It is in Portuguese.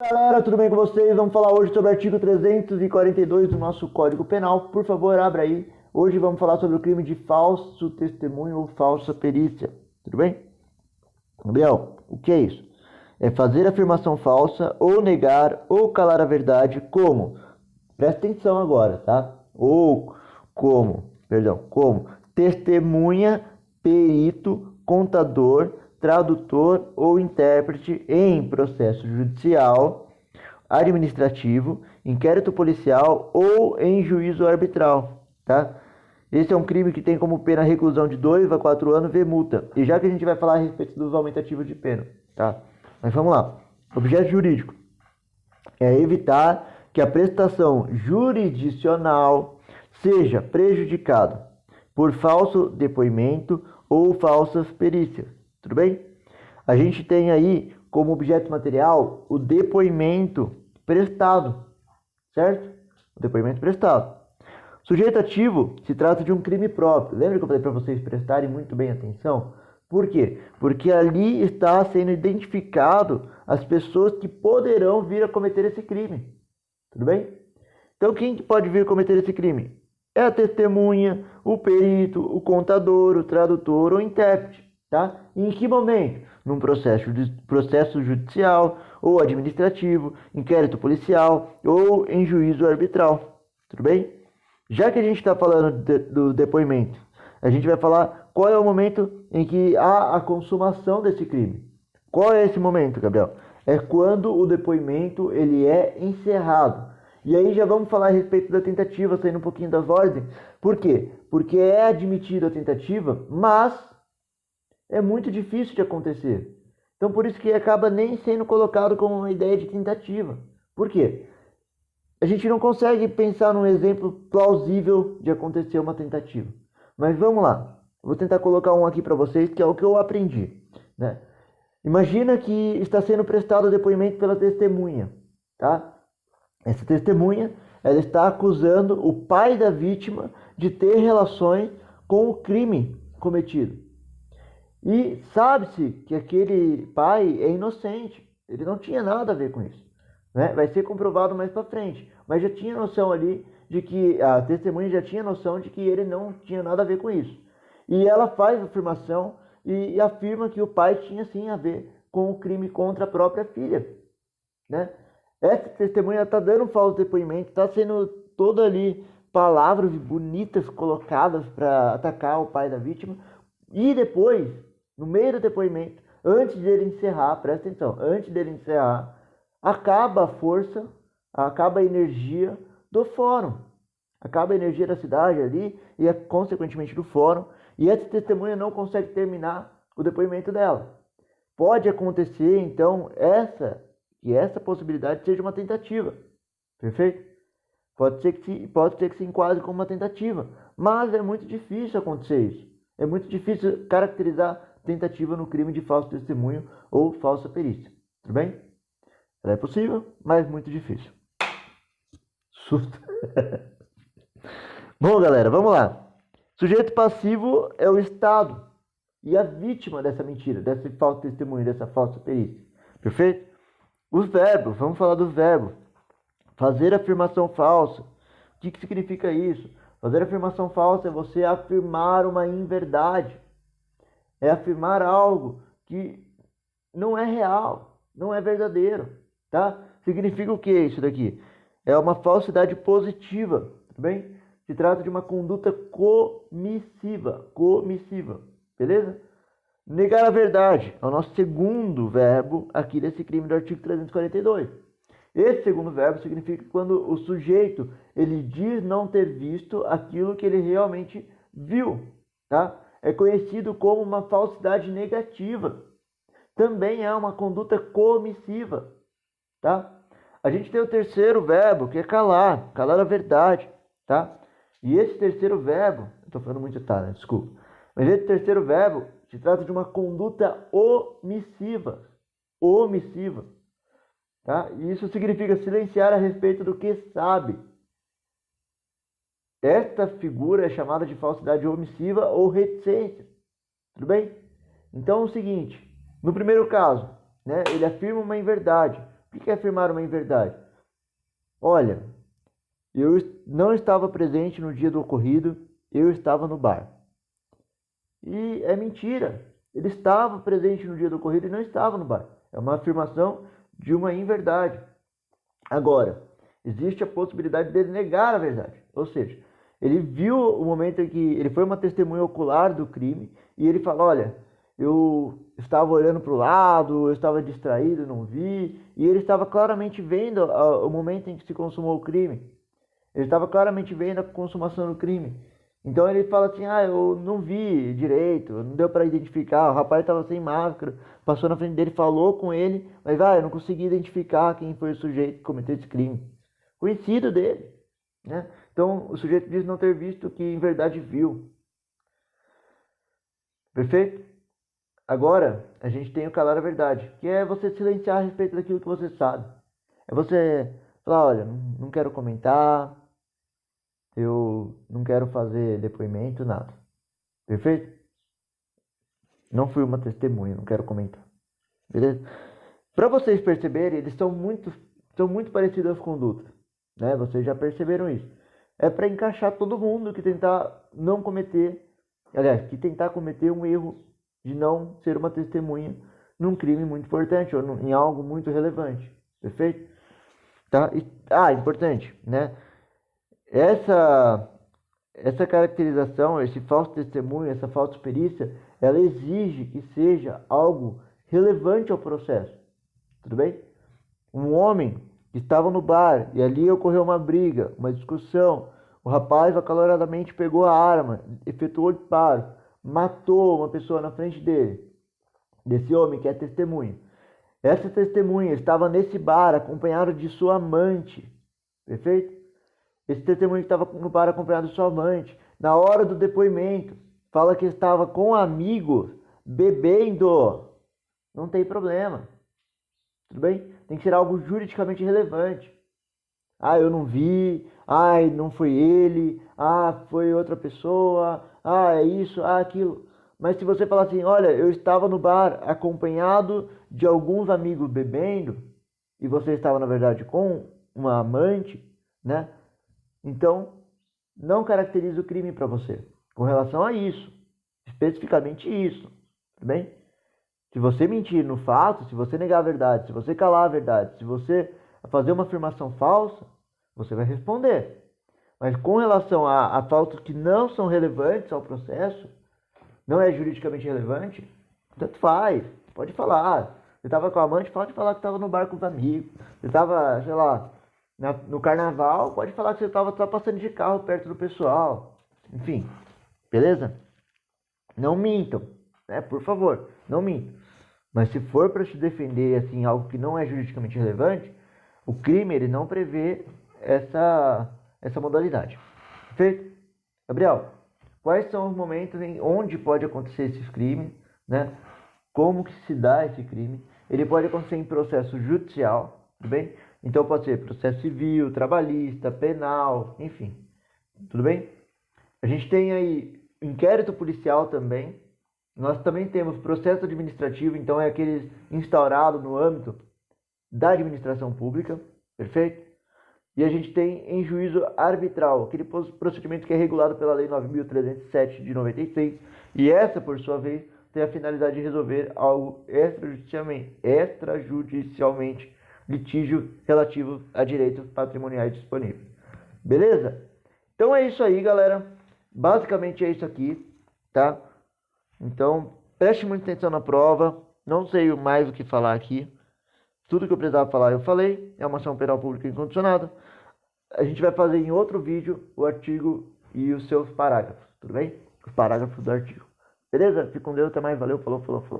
Galera, tudo bem com vocês? Vamos falar hoje sobre o artigo 342 do nosso Código Penal. Por favor, abra aí. Hoje vamos falar sobre o crime de falso testemunho ou falsa perícia. Tudo bem? Gabriel, o que é isso? É fazer afirmação falsa ou negar ou calar a verdade como? Presta atenção agora, tá? Como testemunha, perito, contador, tradutor ou intérprete em processo judicial, administrativo, inquérito policial ou em juízo arbitral, tá? Esse é um crime que tem como pena reclusão de 2 a 4 anos e multa. E já que a gente vai falar a respeito dos aumentativos de pena, tá? Mas vamos lá. Objeto jurídico é evitar que a prestação jurisdicional seja prejudicada por falso depoimento ou falsas perícias. Tudo bem? A gente tem aí como objeto material o depoimento prestado, certo? O depoimento prestado. Sujeito ativo se trata de um crime próprio. Lembra que eu falei para vocês prestarem muito bem atenção? Por quê? Porque ali está sendo identificado as pessoas que poderão vir a cometer esse crime. Tudo bem? Então, quem que pode vir a cometer esse crime? É a testemunha, o perito, o contador, o tradutor ou o intérprete. Tá? E em que momento? Num processo judicial ou administrativo, inquérito policial ou em juízo arbitral. Tudo bem? Já que a gente está falando do depoimento, a gente vai falar qual é o momento em que há a consumação desse crime. Qual é esse momento, Gabriel? É quando o depoimento ele é encerrado. E aí já vamos falar a respeito da tentativa, saindo um pouquinho das ordens. Por quê? Porque é admitida a tentativa, mas é muito difícil de acontecer. Então por isso que acaba nem sendo colocado como uma ideia de tentativa. Por quê? A gente não consegue pensar num exemplo plausível de acontecer uma tentativa. Mas vamos lá. Vou tentar colocar um aqui para vocês, que é o que eu aprendi, né? Imagina que está sendo prestado depoimento pela testemunha, tá? Essa testemunha, ela está acusando o pai da vítima de ter relações com o crime cometido. E sabe-se que aquele pai é inocente. Ele não tinha nada a ver com isso, né? Vai ser comprovado mais para frente. Mas já tinha noção ali de que a testemunha já tinha noção de que ele não tinha nada a ver com isso. E ela faz a afirmação e afirma que o pai tinha sim a ver com o crime contra a própria filha, né? Essa testemunha está dando um falso depoimento, está sendo toda ali palavras bonitas colocadas para atacar o pai da vítima. E depois, no meio do depoimento, antes dele encerrar, presta atenção, antes dele encerrar, acaba a força, acaba a energia do fórum. Acaba a energia da cidade ali e, consequentemente, do fórum. E essa testemunha não consegue terminar o depoimento dela. Pode acontecer, então, que essa possibilidade seja uma tentativa. Perfeito? Pode ser que se enquadre como uma tentativa. Mas é muito difícil acontecer isso. É muito difícil caracterizar tentativa no crime de falso testemunho ou falsa perícia. Tudo bem? Ela é possível, mas muito difícil. Susto. Bom, galera, vamos lá. Sujeito passivo é o Estado e a vítima dessa mentira, desse falso testemunho, dessa falsa perícia. Perfeito? Os verbos, vamos falar dos verbos. Fazer afirmação falsa. O que significa isso? Fazer afirmação falsa é você afirmar uma inverdade. É afirmar algo que não é real, não é verdadeiro, tá? Significa o que isso daqui? É uma falsidade positiva, tudo bem? Se trata de uma conduta comissiva, beleza? Negar a verdade é o nosso segundo verbo aqui desse crime do artigo 342. Esse segundo verbo significa quando o sujeito ele diz não ter visto aquilo que ele realmente viu, tá? É conhecido como uma falsidade negativa. Também é uma conduta comissiva, tá? A gente tem o terceiro verbo, que é calar a verdade, tá? E esse terceiro verbo, eu tô falando muito né? Desculpa. Mas esse terceiro verbo se trata de uma conduta omissiva, tá? E isso significa silenciar a respeito do que sabe. Esta figura é chamada de falsidade omissiva ou reticência. Tudo bem? Então é o seguinte, no primeiro caso, né, ele afirma uma inverdade. O que é afirmar uma inverdade? Olha, eu não estava presente no dia do ocorrido, eu estava no bar. E é mentira. Ele estava presente no dia do ocorrido e não estava no bar. É uma afirmação de uma inverdade. Agora, existe a possibilidade dele negar a verdade. Ou seja, ele viu o momento em que ele foi uma testemunha ocular do crime e ele fala, olha, eu estava olhando para o lado, eu estava distraído, não vi. E ele estava claramente vendo o momento em que se consumou o crime. Ele estava claramente vendo a consumação do crime. Então ele fala assim, eu não vi direito, não deu para identificar, o rapaz estava sem máscara, passou na frente dele, falou com ele, mas eu não consegui identificar quem foi o sujeito que cometeu esse crime. Conhecido dele, né? Então o sujeito diz não ter visto o que em verdade viu. Perfeito? Agora, a gente tem o calar a verdade, que é você silenciar a respeito daquilo que você sabe. É você falar, olha, não quero comentar, eu não quero fazer depoimento, nada. Perfeito? Não fui uma testemunha, não quero comentar. Beleza? Para vocês perceberem, eles são muito parecidos as condutas, né? Vocês já perceberam isso. É para encaixar todo mundo que tentar não cometer, aliás, que tentar cometer um erro de não ser uma testemunha num crime muito importante ou em algo muito relevante. Perfeito? Tá? Importante, né? Essa caracterização, esse falso testemunho, essa falsa perícia, ela exige que seja algo relevante ao processo. Tudo bem? Um homem que estava no bar e ali ocorreu uma briga, uma discussão. O rapaz acaloradamente pegou a arma, efetuou o disparo, matou uma pessoa na frente dele. Desse homem que é testemunha. Essa testemunha estava nesse bar acompanhado de sua amante. Perfeito? Esse testemunho que estava no bar acompanhado de sua amante, na hora do depoimento, fala que estava com amigos bebendo. Não tem problema. Tudo bem? Tem que ser algo juridicamente relevante. Eu não vi. Não foi ele. Foi outra pessoa. É isso, aquilo. Mas se você falar assim, olha, eu estava no bar acompanhado de alguns amigos bebendo, e você estava, na verdade, com uma amante, né? Então, não caracteriza o crime para você. Com relação a isso. Especificamente isso. Tudo bem? Se você mentir no fato, se você negar a verdade, se você calar a verdade, se você fazer uma afirmação falsa, você vai responder. Mas com relação a fatos que não são relevantes ao processo, não é juridicamente relevante, tanto faz. Pode falar. Você estava com a amante, pode falar que estava no bar com os amigos. Você estava, sei lá, no carnaval, pode falar que você estava só passando de carro perto do pessoal. Enfim, beleza? Não mintam, né? Por favor, não mintam. Mas se for para se defender assim algo que não é juridicamente relevante, o crime ele não prevê essa modalidade. Perfeito? Gabriel, quais são os momentos onde pode acontecer esses crimes, né? Como que se dá esse crime? Ele pode acontecer em processo judicial, tudo bem? Então pode ser processo civil, trabalhista, penal, enfim. Tudo bem? A gente tem aí inquérito policial também. Nós também temos processo administrativo, então é aquele instaurado no âmbito da administração pública, perfeito? E a gente tem em juízo arbitral, aquele procedimento que é regulado pela Lei 9.307 de 96, e essa, por sua vez, tem a finalidade de resolver algo extrajudicialmente litígio relativo a direitos patrimoniais disponíveis. Beleza? Então é isso aí, galera. Basicamente é isso aqui, tá? Então, preste muita atenção na prova. Não sei mais o que falar aqui. Tudo que eu precisava falar eu falei. É uma ação penal pública incondicionada. A gente vai fazer em outro vídeo o artigo e os seus parágrafos, tudo bem? Os parágrafos do artigo. Beleza? Fique com Deus, até mais. Valeu, falou, falou, falou.